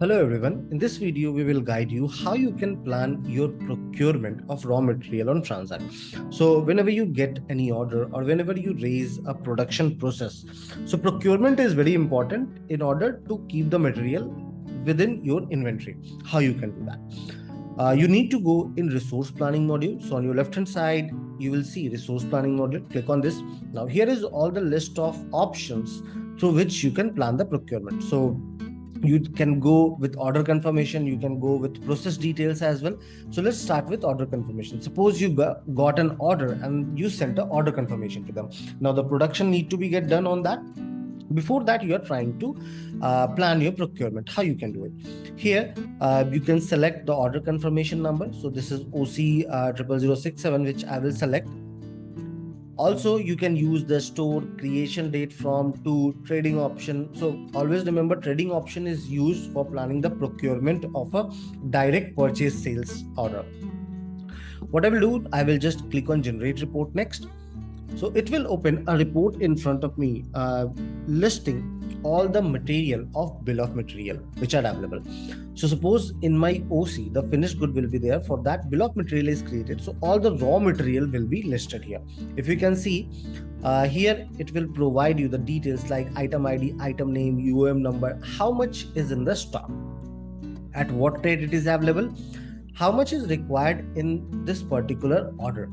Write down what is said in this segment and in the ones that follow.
Hello everyone, in this video we will guide you how you can plan your procurement of raw material on TranZact. So whenever you get any order or whenever you raise a production process, so procurement is very important in order to keep the material within your inventory. How you can do that? You need to go in resource planning module. So on your left hand side, you will see resource planning module. Click on this. Now here is all the list of options through which you can plan the procurement. So you can go with order confirmation, you can go with process details as well. So let's start with order confirmation. Suppose you got an order and you sent an order confirmation to them. Now the production need to be get done on that. Before that, you are trying to plan your procurement. How you can do it? Here, you can select the order confirmation number. So this is OC 00067, which I will select. Also, you can use the store creation date from to trading option. So always remember, trading option is used for planning the procurement of a direct purchase sales order. What I will do, I will just click on generate report next. So it will open a report in front of me listing all the material of bill of material which are available. So suppose in my OC, the finished good will be there. For that, bill of material is created. So all the raw material will be listed here. If you can see here, it will provide you the details like item ID, item name, UOM number, how much is in the stock, at what rate it is available, how much is required in this particular order,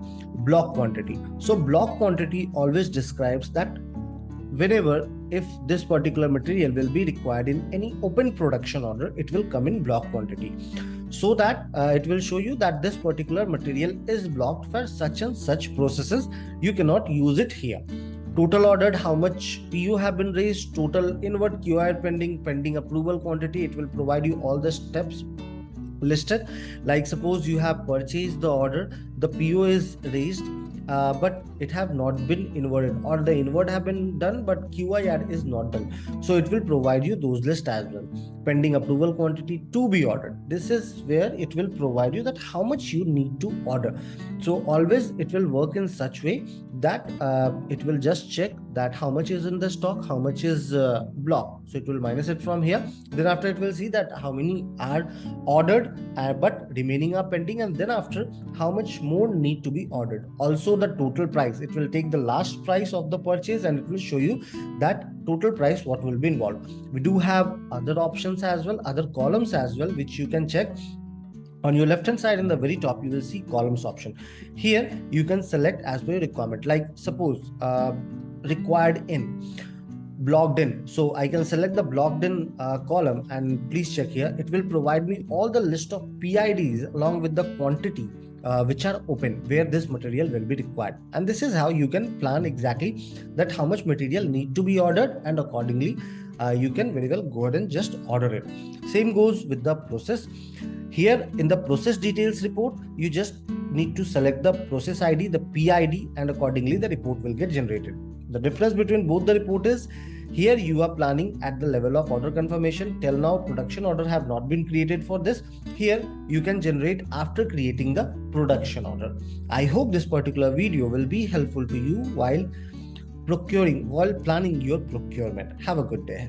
block quantity. So block quantity always describes that whenever if this particular material will be required in any open production order, it will come in block quantity. So that it will show you that this particular material is blocked for such and such processes. You cannot use it here. Total ordered, how much PO have been raised, total inward QIR pending approval quantity. It will provide you all the steps listed. Like suppose you have purchased the order, the PO is raised, but it have not been inwarded, or the inward have been done but QIR is not done. So it will provide you those lists as well. Pending approval quantity to be ordered. This is where it will provide you that how much you need to order. So always it will work in such way that it will just check that how much is in the stock, how much is blocked. So it will minus it from here. Then after it will see that how many are ordered but remaining are pending, and then after how much more need to be ordered. Also the total price, it will take the last price of the purchase and it will show you that total price what will be involved. We do have other options as well, other columns as well, which you can check. On your left hand side in the very top, you will see columns option. Here you can select as per your requirement. Like suppose required in, blocked in. So I can select the blocked in column, and please check here. It will provide me all the list of PIDs along with the quantity which are open where this material will be required. And this is how you can plan exactly that how much material need to be ordered, and accordingly you can very well go ahead and just order it. Same goes with the process. Here in the process details report, you just need to select the process ID, the PID, and accordingly the report will get generated. The difference between both the report is here you are planning at the level of order confirmation. Till now production order have not been created for this. Here you can generate after creating the production order. I hope this particular video will be helpful to you while planning your procurement. Have a good day.